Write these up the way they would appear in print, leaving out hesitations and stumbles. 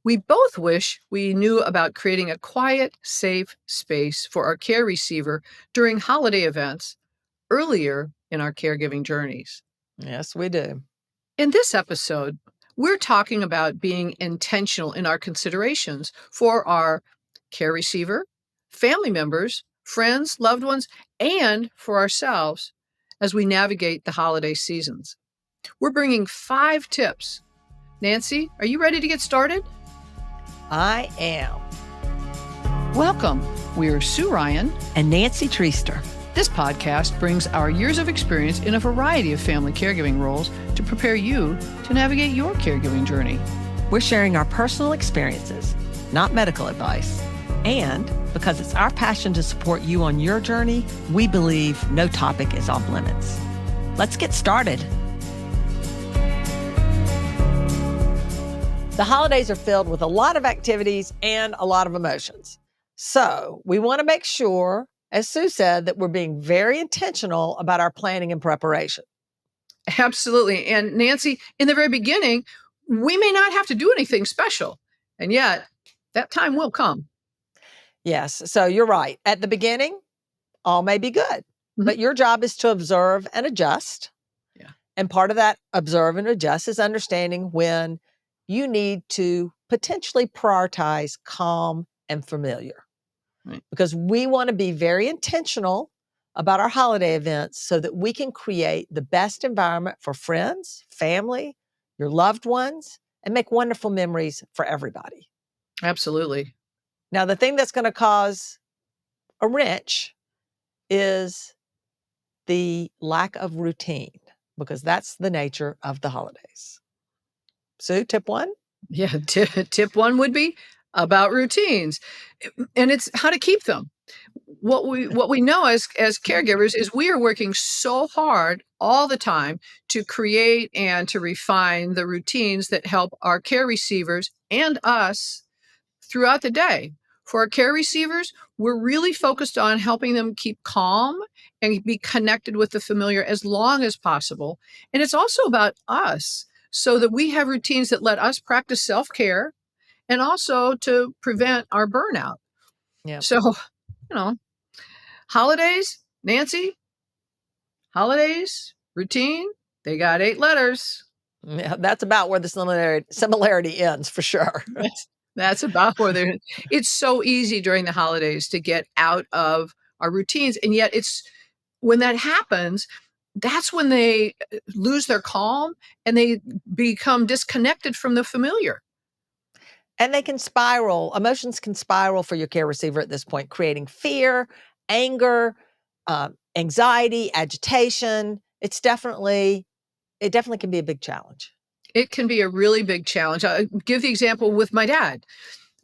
We both wish we knew about creating a quiet, safe space for our care receiver during holiday events earlier in our caregiving journeys. Yes, we do. In this episode, we're talking about being intentional in our considerations for our care receiver, family members, friends, loved ones, and for ourselves as we navigate the holiday seasons. We're bringing 5 tips. Nancy, are you ready to get started? I am. Welcome. We're Sue Ryan And Nancy Treaster. This podcast brings our years of experience in a variety of family caregiving roles to prepare you to navigate your caregiving journey. We're sharing our personal experiences, not medical advice. And because it's our passion to support you on your journey, we believe no topic is off limits. Let's get started. The holidays are filled with a lot of activities and a lot of emotions. So we want to make sure, as Sue said, that we're being very intentional about our planning and preparation. Absolutely. And Nancy, in the very beginning, we may not have to do anything special. And yet, that time will come. Yes, so you're right. At the beginning, all may be good, but your job is to observe and adjust. Yeah. And part of that observe and adjust is understanding when you need to potentially prioritize calm and familiar. Right. Because we want to be very intentional about our holiday events so that we can create the best environment for friends, family, your loved ones, and make wonderful memories for everybody. Absolutely. Now, the thing that's going to cause a wrench is the lack of routine, because that's the nature of the holidays. Sue, tip 1? Yeah. Tip 1 would be about routines. And it's how to keep them. What we know as caregivers is we are working so hard all the time to create and to refine the routines that help our care receivers and us throughout the day. For our care receivers, we're really focused on helping them keep calm and be connected with the familiar as long as possible. And it's also about us so that we have routines that let us practice self-care and also to prevent our burnout. Yeah. So, holidays, Nancy, holidays, routine, they got 8 letters. Yeah, that's about where the similarity ends for sure. That's about where it's so easy during the holidays to get out of our routines. And yet when that happens, that's when they lose their calm and they become disconnected from the familiar. And they can spiral. Emotions can spiral for your care receiver at this point, creating fear, anger, anxiety, agitation. It definitely can be a big challenge. It can be a really big challenge. I'll give the example with my dad.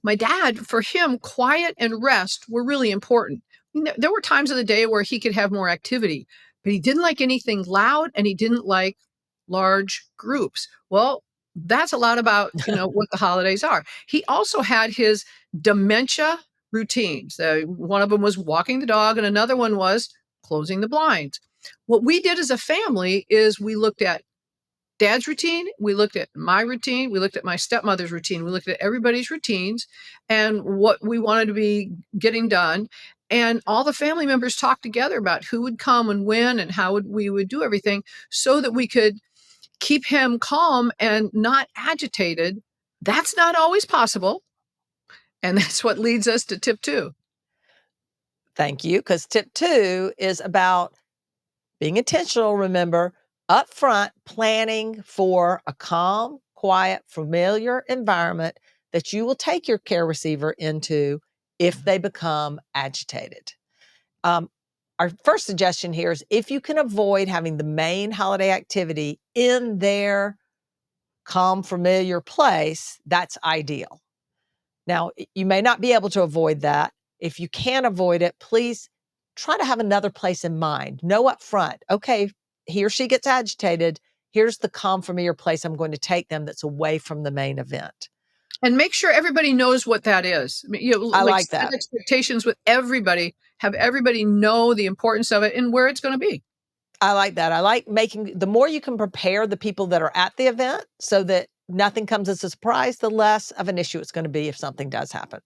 My dad, for him, quiet and rest were really important. There were times of the day where he could have more activity, but he didn't like anything loud and he didn't like large groups. Well, that's a lot about, what the holidays are. He also had his dementia routines. One of them was walking the dog and another one was closing the blinds. What we did as a family is we looked at Dad's routine, we looked at my routine, we looked at my stepmother's routine, we looked at everybody's routines and what we wanted to be getting done. And all the family members talked together about who would come and when and how we would do everything so that we could keep him calm and not agitated. That's not always possible. And that's what leads us to tip 2. Thank you. Because tip 2 is about being intentional, remember, upfront planning for a calm, quiet, familiar environment that you will take your care receiver into if they become agitated. Our first suggestion here is if you can avoid having the main holiday activity in their calm, familiar place, that's ideal. Now, you may not be able to avoid that. If you can avoid it, please try to have another place in mind. Know up front, okay, he or she gets agitated. Here's the calm, familiar place I'm going to take them that's away from the main event. And make sure everybody knows what that is. I like that. Set expectations with everybody, have everybody know the importance of it and where it's going to be. I like that. I like the more you can prepare the people that are at the event so that nothing comes as a surprise, the less of an issue it's going to be if something does happen.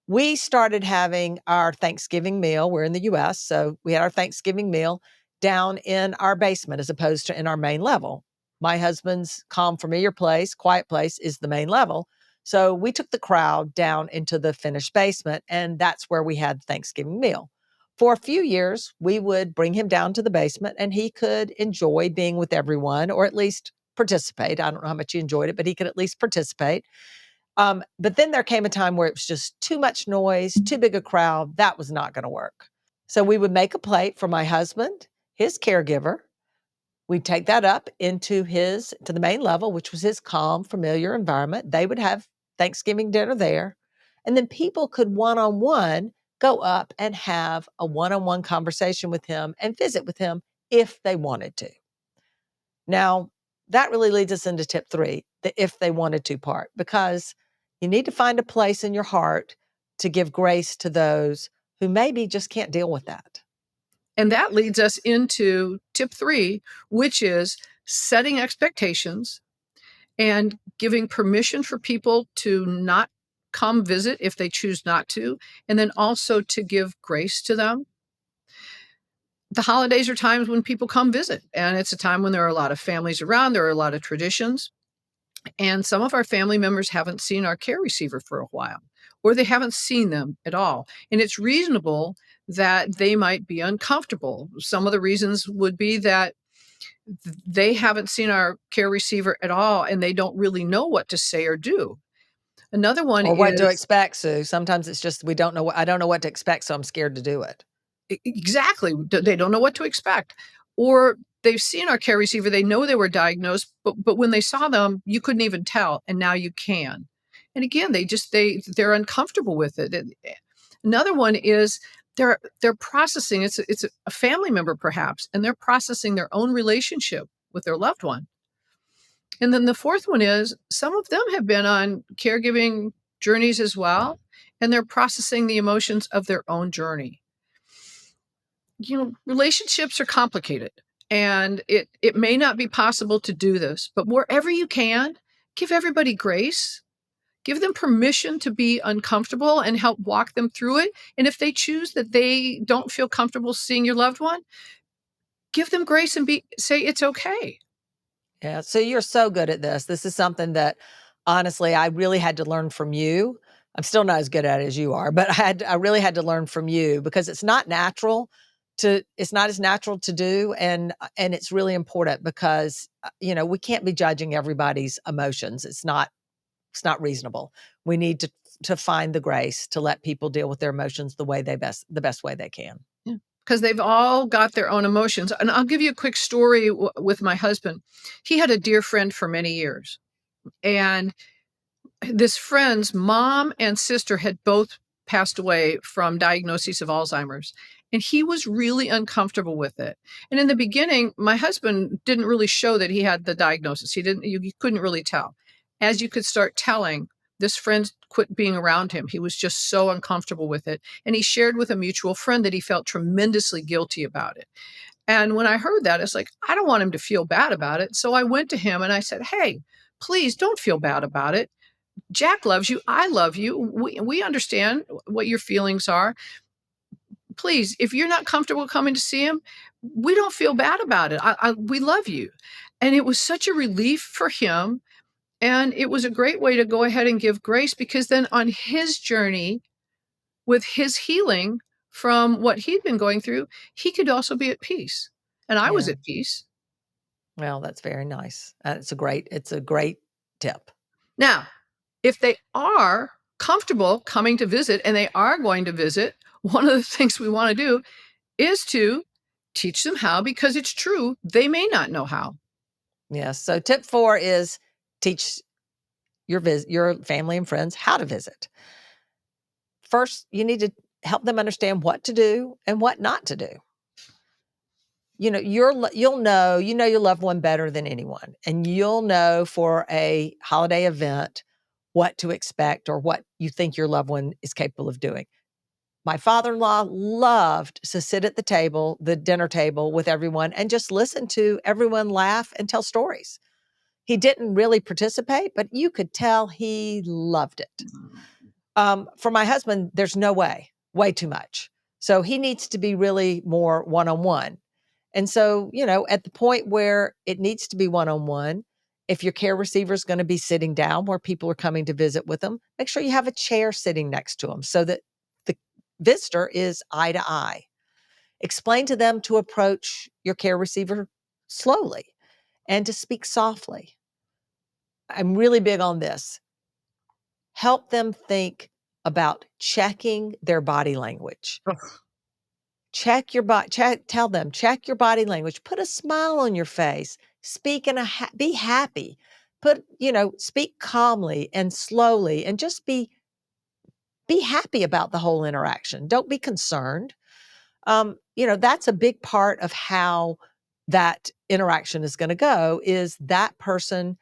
We started having our Thanksgiving meal. We're in the US, so we had our Thanksgiving meal down in our basement as opposed to in our main level. My husband's calm, familiar place, quiet place is the main level. So we took the crowd down into the finished basement, and that's where we had the Thanksgiving meal. For a few years, we would bring him down to the basement and he could enjoy being with everyone or at least participate. I don't know how much he enjoyed it, but he could at least participate. But then there came a time where it was just too much noise, too big a crowd. That was not going to work. So we would make a plate for my husband, his caregiver. We'd take that up to the main level, which was his calm, familiar environment. They would have Thanksgiving dinner there. And then people could one-on-one go up and have a one-on-one conversation with him and visit with him if they wanted to. Now, that really leads us into tip 3, the if they wanted to part, because you need to find a place in your heart to give grace to those who maybe just can't deal with that. And that leads us into tip 3, which is setting expectations and giving permission for people to not come visit if they choose not to, and then also to give grace to them. The holidays are times when people come visit, and it's a time when there are a lot of families around, there are a lot of traditions, and some of our family members haven't seen our care receiver for a while, or they haven't seen them at all. And it's reasonable that they might be uncomfortable. Some of the reasons would be that they haven't seen our care receiver at all and they don't really know what to say or do. Another one Or what to is expect, Sue. Sometimes it's just we don't know I don't know what to expect, so I'm scared to do it. exactly, they don't know what to expect. Or they've seen our care receiver, they know they were diagnosed, but when they saw them, you couldn't even tell, and now you can. And again, they're uncomfortable with it. Another one is they're processing, it's a family member perhaps, and they're processing their own relationship with their loved one. And then the fourth one is some of them have been on caregiving journeys as well, and they're processing the emotions of their own journey. Relationships are complicated, and it may not be possible to do this, but wherever you can, give everybody grace. Give them permission to be uncomfortable and help walk them through it. And if they choose that they don't feel comfortable seeing your loved one, give them grace and say it's okay. Yeah, so you're so good at this. This is something that honestly I really had to learn from you. I'm still not as good at it as you are, but I really had to learn from you because it's not as natural to do and it's really important because we can't be judging everybody's emotions. It's not reasonable. We need to find the grace to let people deal with their emotions the best way they can. Yeah, because they've all got their own emotions. And I'll give you a quick story with my husband. He had a dear friend for many years, and this friend's mom and sister had both passed away from diagnoses of Alzheimer's. And he was really uncomfortable with it. And in the beginning, my husband didn't really show that he had the diagnosis. You couldn't really tell. As you could start telling, this friend quit being around him. He was just so uncomfortable with it. And he shared with a mutual friend that he felt tremendously guilty about it. And when I heard that, it's like, I don't want him to feel bad about it. So I went to him and I said, hey, please don't feel bad about it. Jack loves you. I love you. We understand what your feelings are. Please, if you're not comfortable coming to see him, we don't feel bad about it. We love you. And it was such a relief for him. And it was a great way to go ahead and give grace because then on his journey with his healing from what he'd been going through, he could also be at peace. And I was Yeah. at peace. Well, that's very nice. It's a great tip. Now, if they are comfortable coming to visit and they are going to visit, one of the things we want to do is to teach them how, because it's true, they may not know how. Yes. So tip 4 is teach your family and friends how to visit. First, you need to help them understand what to do and what not to do. You'll know your loved one better than anyone, and you'll know for a holiday event what to expect or what you think your loved one is capable of doing. My father-in-law loved to sit at the dinner table with everyone and just listen to everyone laugh and tell stories. He didn't really participate, but you could tell he loved it. For my husband, there's no way too much. So he needs to be really more one-on-one. And so, at the point where it needs to be one-on-one, if your care receiver is going to be sitting down where people are coming to visit with them, make sure you have a chair sitting next to them so that the visitor is eye to eye. Explain to them to approach your care receiver slowly and to speak softly. I'm really big on this. Help them think about checking their body language. Check your body. Tell them, check your body language. Put a smile on your face. Speak be happy. Speak calmly and slowly, and just be happy about the whole interaction. Don't be concerned. That's a big part of how that interaction is going to go. Is that person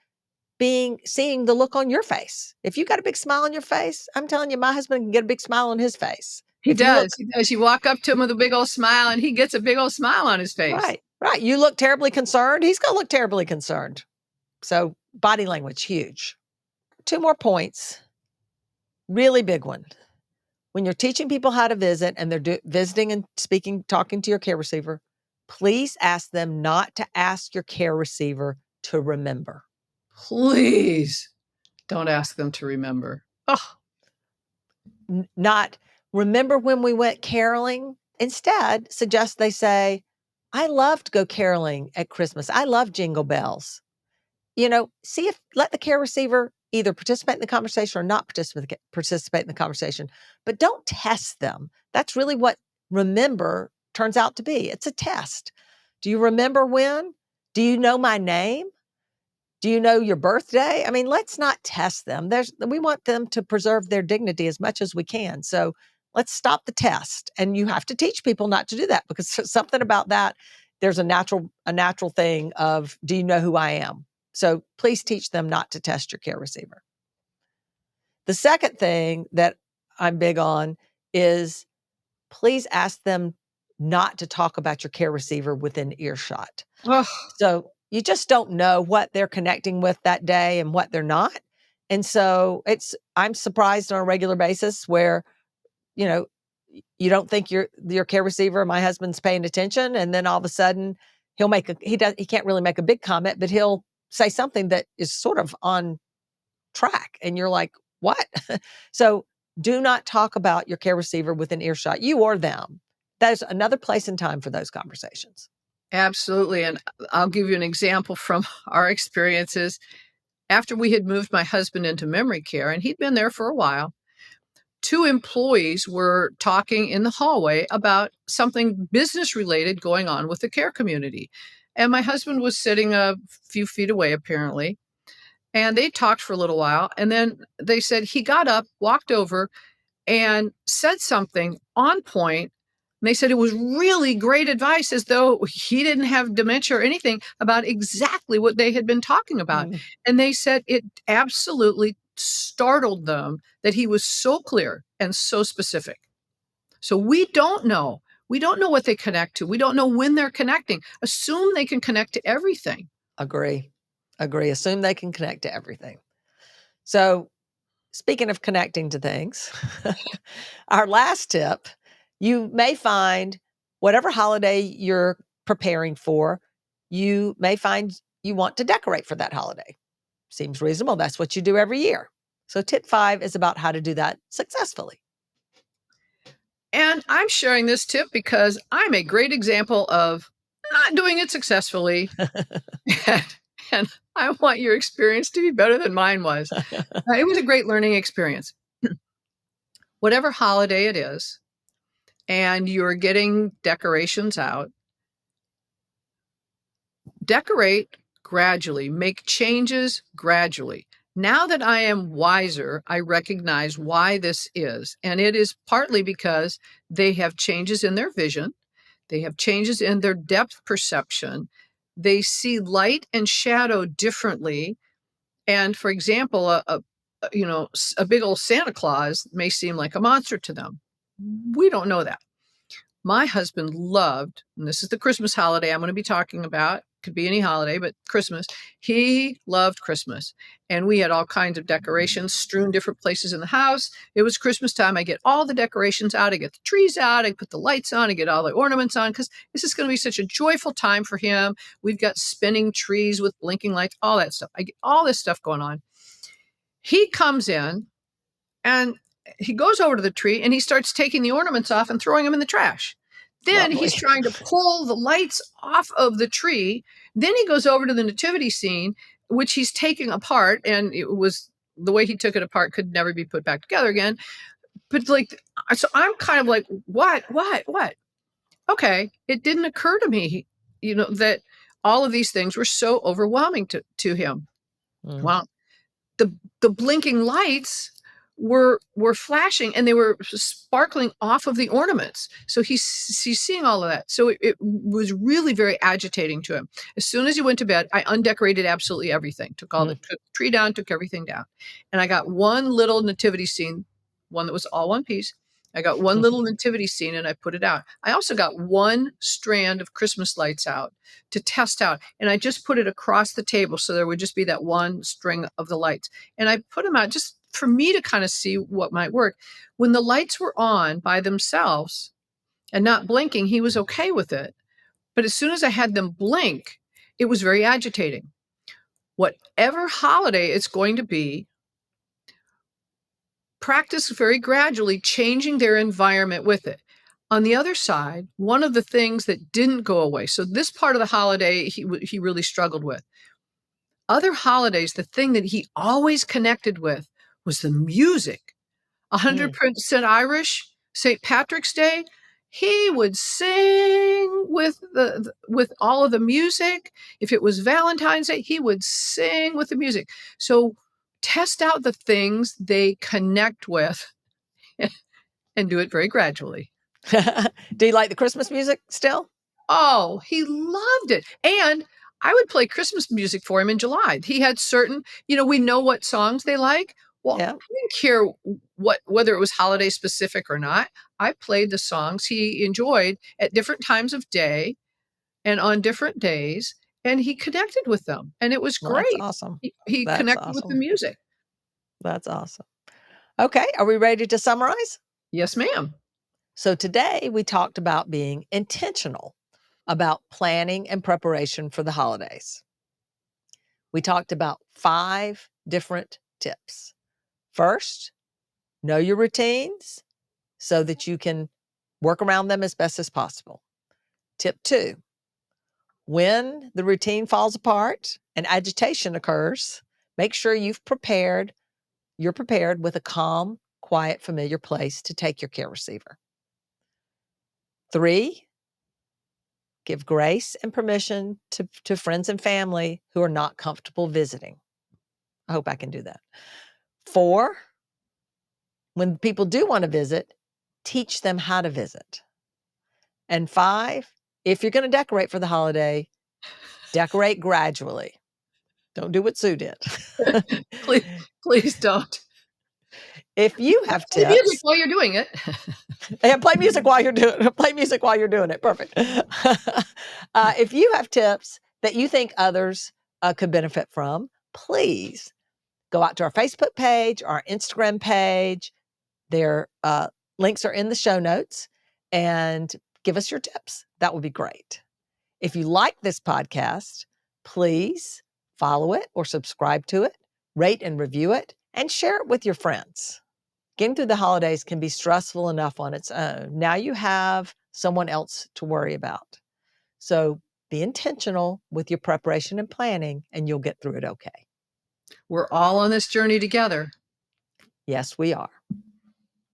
seeing the look on your face? If you got a big smile on your face, I'm telling you, my husband can get a big smile on his face. He If you look does. He does. You walk up to him with a big old smile, and he gets a big old smile on his face. Right. You look terribly concerned, he's going to look terribly concerned. So body language, huge. 2 more points. Really big one. When you're teaching people how to visit and they're visiting and talking to your care receiver, please ask them not to ask your care receiver to remember. Please don't ask them to remember. Oh, Not remember when we went caroling. Instead, suggest they say, I love to go caroling at Christmas. I love jingle bells. Let the care receiver either participate in the conversation or not participate in the conversation, but don't test them. That's really what remember turns out to be. It's a test. Do you remember when? Do you know my name? Do you know your birthday? I mean, let's not test them. We want them to preserve their dignity as much as we can. So let's stop the test. And you have to teach people not to do that, because something about that, there's a natural thing of, do you know who I am? So please teach them not to test your care receiver. The second thing that I'm big on is, please ask them not to talk about your care receiver within earshot. oh. So you just don't know what they're connecting with that day and what they're not. And so I'm surprised on a regular basis where, you don't think your care receiver, my husband's paying attention. And then all of a sudden he can't really make a big comment, but he'll say something that is sort of on track. And you're like, what? So do not talk about your care receiver within earshot, you or them. There's another place and time for those conversations. Absolutely. And I'll give you an example from our experiences. After we had moved my husband into memory care, and he'd been there for a while, 2 employees were talking in the hallway about something business related going on with the care community. And my husband was sitting a few feet away, apparently. And they talked for a little while. And then they said he got up, walked over, and said something on point. And they said it was really great advice, as though he didn't have dementia or anything, about exactly what they had been talking about. Mm. And they said it absolutely startled them that he was so clear and so specific. So we don't know. We don't know what they connect to. We don't know when they're connecting. Assume they can connect to everything. Agree. Assume they can connect to everything. So speaking of connecting to things, our last tip, you may find whatever holiday you're preparing for, you may find you want to decorate for that holiday. Seems reasonable. That's what you do every year. So tip 5 is about how to do that successfully. And I'm sharing this tip because I'm a great example of not doing it successfully. and I want your experience to be better than mine was. It was a great learning experience. Whatever holiday it is, and you're getting decorations out, decorate gradually, make changes gradually. Now that I am wiser, I recognize why this is. And it is partly because they have changes in their vision, they have changes in their depth perception, they see light and shadow differently. And for example, a big old Santa Claus may seem like a monster to them. We don't know that. My husband loved, and this is the Christmas holiday I'm going to be talking about, could be any holiday, but Christmas. He loved Christmas. And we had all kinds of decorations strewn different places in the house. It was Christmas time. I get all the decorations out. I get the trees out. I put the lights on. I get all the ornaments on because this is going to be such a joyful time for him. We've got spinning trees with blinking lights, all that stuff. I get all this stuff going on. He comes in and he goes over to the tree and he starts taking the ornaments off and throwing them in the trash. Then Lovely. he's trying to pull the lights off of the tree. Then he goes over to the nativity scene, which he's taking apart. And it was the way he took it apart could never be put back together again. But like, so I'm kind of like, what? Okay. It didn't occur to me, that all of these things were so overwhelming to him. Mm. Well, the blinking lights were flashing and they were sparkling off of the ornaments. So he's seeing all of that. So it was really very agitating to him. As soon as he went to bed, I undecorated absolutely everything. Took the tree down, took everything down. And I got one little nativity scene, one that was all one piece. I got one little nativity scene and I put it out. I also got one strand of Christmas lights out to test out. And I just put it across the table so there would just be that one string of the lights. And I put them out just for me to kind of see what might work. When the lights were on by themselves and not blinking, he was okay with it. But as soon as I had them blink, it was very agitating. Whatever holiday it's going to be, practice very gradually changing their environment with it. On the other side, one of the things that didn't go away, so this part of the holiday he really struggled with. Other holidays, the thing that he always connected with was the music. 100% Irish, St. Patrick's Day, he would sing with all of the music. If it was Valentine's Day, he would sing with the music. So test out the things they connect with and do it very gradually. Do you like the Christmas music still? Oh, he loved it. And I would play Christmas music for him in July. He had certain, we know what songs they like. Well, Yeah. I didn't care whether it was holiday specific or not. I played the songs he enjoyed at different times of day and on different days, and he connected with them. And it was Well, that's great. awesome. He That's connected with the awesome. music. That's awesome. Okay, are we ready to summarize? Yes, ma'am. So today we talked about being intentional about planning and preparation for the holidays. We talked about 5 different tips. First, know your routines so that you can work around them as best as possible. Tip 2, when the routine falls apart and agitation occurs, make sure you're prepared with a calm, quiet, familiar place to take your care receiver. 3, give grace and permission to friends and family who are not comfortable visiting. I hope I can do that. 4, when people do want to visit, teach them how to visit. And 5, if you're going to decorate for the holiday, decorate gradually. Don't do what Sue did. Please don't. If you have Play music tips, while you're doing it. play music while you're doing it. Play music while you're doing it. Perfect. If you have tips that you think others could benefit from, please go out to our Facebook page, our Instagram page. Their links are in the show notes, and give us your tips. That would be great. If you like this podcast, please follow it or subscribe to it, rate and review it, and share it with your friends. Getting through the holidays can be stressful enough on its own. Now you have someone else to worry about. So be intentional with your preparation and planning, and you'll get through it okay. We're all on this journey together. Yes, we are.